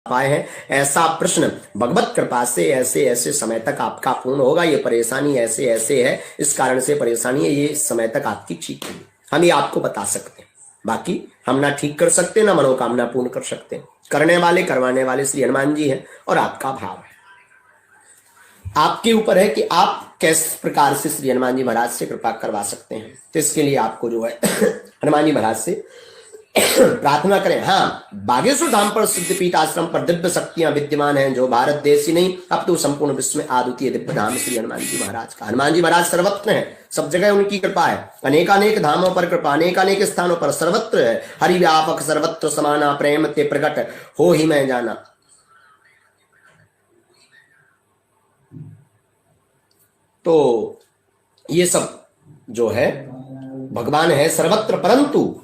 पाए हैं, ऐसा प्रश्न भगवत कृपा से ऐसे ऐसे समय तक आपका पूर्ण होगा, ये परेशानी ऐसे ऐसे है, इस कारण से परेशानी है, ये इस समय तक आपकी ठीक होगी। हम ये आपको बता सकते हैं, बाकी हम ना ठीक कर सकते ना मनोकामना पूर्ण कर सकते हैं। करने वाले करवाने वाले श्री हनुमान जी हैं और आपका भाव है, आपके ऊपर है कि आप किस प्रकार से श्री हनुमान जी महाराज से कृपा करवा सकते हैं। तो इसके लिए आपको जो है हनुमान जी महाराज से प्रार्थना करें। हाँ, बागेश्वर धाम पर सिद्धपीठ आश्रम पर दिव्य शक्तियां विद्यमान हैं, जो भारत देश ही नहीं अब तो संपूर्ण विश्व में अद्वितीय दिव्य धाम श्री हनुमान जी महाराज का। हनुमान जी महाराज सर्वत्र हैं, सब जगह उनकी कृपा है, अनेकानेक धामों पर कृपा, अनेकानेक स्थानों पर सर्वत्र है। हरि व्यापक सर्वत्र समाना, प्रेम ते प्रकट हो ही मैं जाना। तो ये सब जो है भगवान है सर्वत्र, परंतु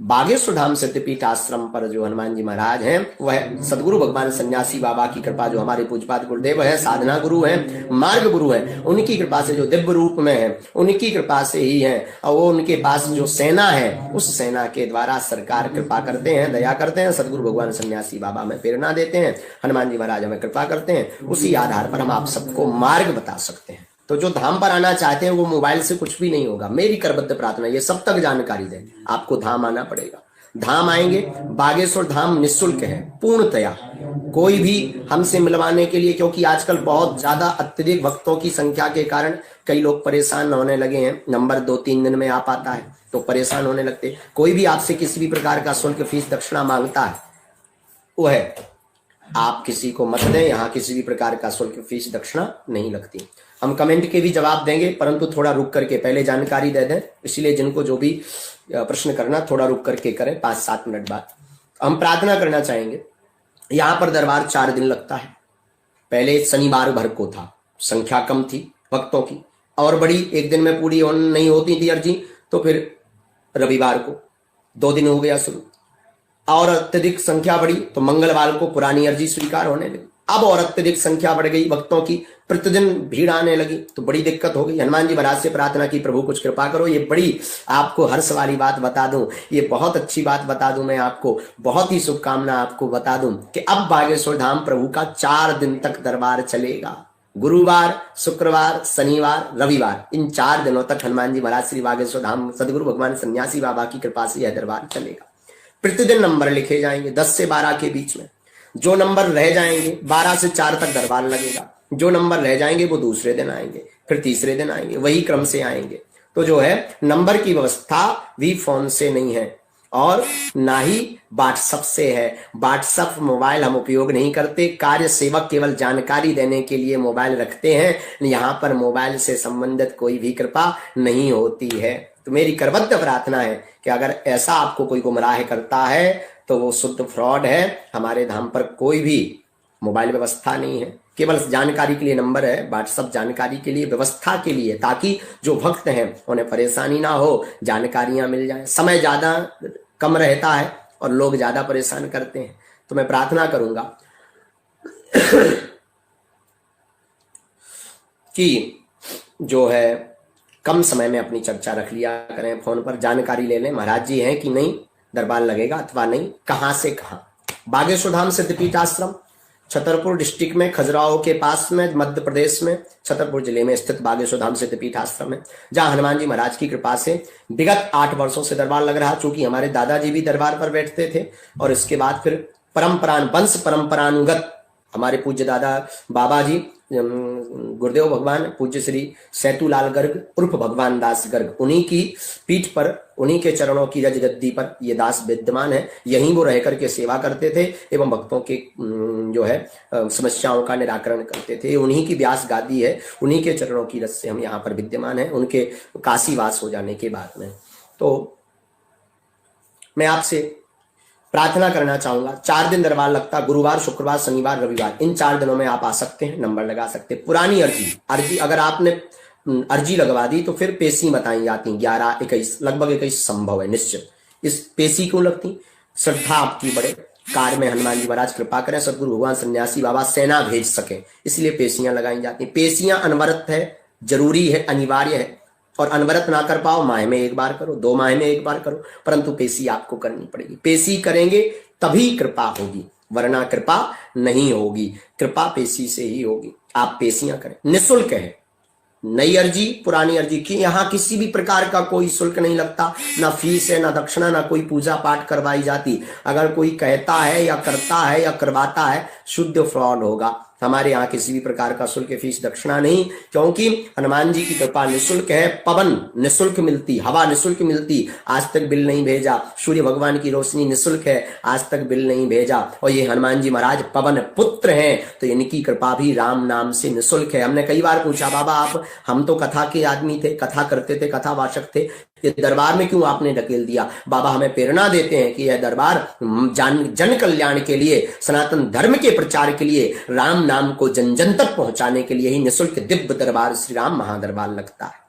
बागेश्वर धाम सिद्धपीठ आश्रम पर जो हनुमान जी महाराज हैं वह सदगुरु भगवान सन्यासी बाबा की कृपा, जो हमारे पूज्यपाद गुरुदेव है, साधना गुरु हैं, मार्ग गुरु हैं, उनकी कृपा से जो दिव्य रूप में है, उनकी कृपा से ही है। और वो उनके पास जो सेना है, उस सेना के द्वारा सरकार कृपा करते हैं, दया करते हैं। सदगुरु भगवान सन्यासी बाबा हमें प्रेरणा देते हैं, हनुमान जी महाराज हमें कृपा करते हैं। उसी आधार पर हम आप सबको मार्ग बता सकते हैं। तो जो धाम पर आना चाहते हैं वो मोबाइल से कुछ भी नहीं होगा, मेरी करबद्ध प्रार्थना ये सब तक जानकारी दें, आपको धाम आना पड़ेगा। धाम आएंगे, बागेश्वर धाम निःशुल्क है पूर्णतया, कोई भी हमसे मिलवाने के लिए, क्योंकि आजकल बहुत ज्यादा अत्यधिक भक्तों की संख्या के कारण कई लोग परेशान होने लगे हैं। नंबर 2-3 दिन में आ पाता है तो परेशान होने लगते। कोई भी आपसे किसी भी प्रकार का शुल्क फीस दक्षिणा मांगता है, वो है आप किसी को मत दें, यहाँ किसी भी प्रकार का शुल्क फीस दक्षिणा नहीं लगती। हम कमेंट के भी जवाब देंगे, परंतु थोड़ा रुक करके पहले जानकारी दे दें, इसलिए जिनको जो भी प्रश्न करना थोड़ा रुक करके करें, 5-7 मिनट बाद। हम प्रार्थना करना चाहेंगे। यहाँ पर दरबार 4 दिन लगता है। पहले शनिवार भर को था, संख्या कम थी भक्तों की और बड़ी एक दिन में पूरी नहीं होती थी अर्जी, तो फिर रविवार को 2 दिन हो गया शुरू, और अत्यधिक संख्या बढ़ी तो मंगलवार को पुरानी अर्जी स्वीकार होने लगी। अब और अत्यधिक संख्या बढ़ गई भक्तों की, प्रतिदिन भीड़ आने लगी तो बड़ी दिक्कत हो गई। हनुमान जी महाराज से प्रार्थना की, प्रभु कुछ कृपा करो। ये बड़ी आपको हर्ष वाली बात बता दूं, ये बहुत अच्छी बात बता दूं, मैं आपको बहुत ही शुभकामना आपको बता दूं कि अब बागेश्वर धाम प्रभु का 4 दिन तक दरबार चलेगा। गुरुवार, शुक्रवार, शनिवार, रविवार, इन 4 दिनों तक हनुमान जी महाराज श्री बागेश्वर धाम सदगुरु भगवान सन्यासी बाबा की कृपा से यह दरबार चलेगा। प्रतिदिन नंबर लिखे जाएंगे 10 से 12 के बीच में। जो नंबर रह जाएंगे 12 से 4 तक दरबार लगेगा। जो नंबर रह जाएंगे वो दूसरे दिन आएंगे, फिर तीसरे दिन आएंगे, वही क्रम से आएंगे। तो जो है नंबर की व्यवस्था भी फोन से नहीं है और ना ही व्हाट्सएप से है। व्हाट्सएप मोबाइल हम उपयोग नहीं करते, कार्य सेवक केवल जानकारी देने के लिए मोबाइल रखते हैं। यहाँ पर मोबाइल से संबंधित कोई भी कृपा नहीं होती है। तो मेरी करबद्ध प्रार्थना है कि अगर ऐसा आपको कोई गुमराह करता है तो वो शुद्ध फ्रॉड है। हमारे धाम पर कोई भी मोबाइल व्यवस्था नहीं है, केवल जानकारी के लिए नंबर है, व्हाट्सएप जानकारी के लिए, व्यवस्था के लिए, ताकि जो भक्त हैं उन्हें परेशानी ना हो, जानकारियां मिल जाए। समय ज्यादा कम रहता है और लोग ज्यादा परेशान करते हैं। तो मैं प्रार्थना करूंगा कि जो है कम समय में अपनी चर्चा रख लिया करें, फोन पर जानकारी ले लें महाराज जी हैं कि नहीं, दरबार लगेगा अथवा नहीं, कहां से कहां। बागेश्वर धाम सिद्धपीठ आश्रम छतरपुर डिस्ट्रिक्ट में, खजुराहो के पास में, मध्य प्रदेश में छतरपुर जिले में स्थित बागेश्वर धाम सिद्धपीठ आश्रम है, जहां हनुमान जी महाराज की कृपा से विगत 8 वर्षों से दरबार लग रहा। चूंकि हमारे दादाजी भी दरबार पर बैठते थे और इसके बाद फिर वंश परंपरानुगत हमारे पूज्य दादा बाबा जी गुरुदेव भगवान पूज्य श्री सैतूलाल गर्ग उर्फ भगवान दास गर्ग, उन्हीं की पीठ पर, उन्हीं के चरणों की रज गद्दी पर ये दास विद्यमान है। यहीं वो रह करके सेवा करते थे एवं भक्तों के जो है समस्याओं का निराकरण करते थे। उन्हीं की व्यास गादी है, उन्हीं के चरणों की रज से हम यहाँ पर विद्यमान है, उनके काशीवास हो जाने के बाद में। तो मैं आपसे प्रार्थना करना चाहूंगा, 4 दिन दरबार लगता, गुरुवार, शुक्रवार, शनिवार, रविवार, इन 4 दिनों में आप आ सकते हैं, नंबर लगा सकते हैं। पुरानी अर्जी अगर आपने अर्जी लगवा दी तो फिर पेशी बताई जाती 11-21, लगभग 21 संभव है निश्चित। इस पेशी क्यों लगती? श्रद्धा आपकी बढ़े, कार्य में हनुमान जी महाराज कृपा करें, सदगुरु भगवान सन्यासी बाबा सेना भेज सके, इसलिए पेशियां लगाई जाती। पेशियां अनवरत है, जरूरी है, अनिवार्य है, और अनवरत ना कर पाओ माह में 1 बार करो, 2 माह में 1 बार करो, परंतु पेशी आपको करनी पड़ेगी। पेशी करेंगे तभी कृपा होगी। वरना कृपा नहीं होगी। कृपा पेशी से ही होगी। आप पेशियां करें, निःशुल्क है। नई अर्जी पुरानी अर्जी की यहां किसी भी प्रकार का कोई शुल्क नहीं लगता, ना फीस है, ना दक्षिणा, ना कोई पूजा पाठ करवाई जाती। अगर कोई कहता है या करता है या करवाता है, शुद्ध फ्रॉड होगा। हमारे यहाँ किसी भी प्रकार का शुल्क फीस दक्षिणा नहीं, क्योंकि हनुमान जी की कृपा निःशुल्क है। पवन निःशुल्क मिलती, हवा निःशुल्क मिलती, आज तक बिल नहीं भेजा। सूर्य भगवान की रोशनी निःशुल्क है, आज तक बिल नहीं भेजा। और ये हनुमान जी महाराज पवन पुत्र हैं, तो इनकी कृपा भी राम नाम से निःशुल्क है। हमने कई बार पूछा, बाबा आप, हम तो कथा के आदमी थे, कथा करते थे, कथावाचक थे, ये दरबार में क्यों आपने ढकेल दिया? बाबा हमें प्रेरणा देते हैं कि यह दरबार जन कल्याण के लिए, सनातन धर्म के प्रचार के लिए, राम नाम को जन जन तक पहुंचाने के लिए ही निःशुल्क दिव्य दरबार श्री राम महादरबार लगता है।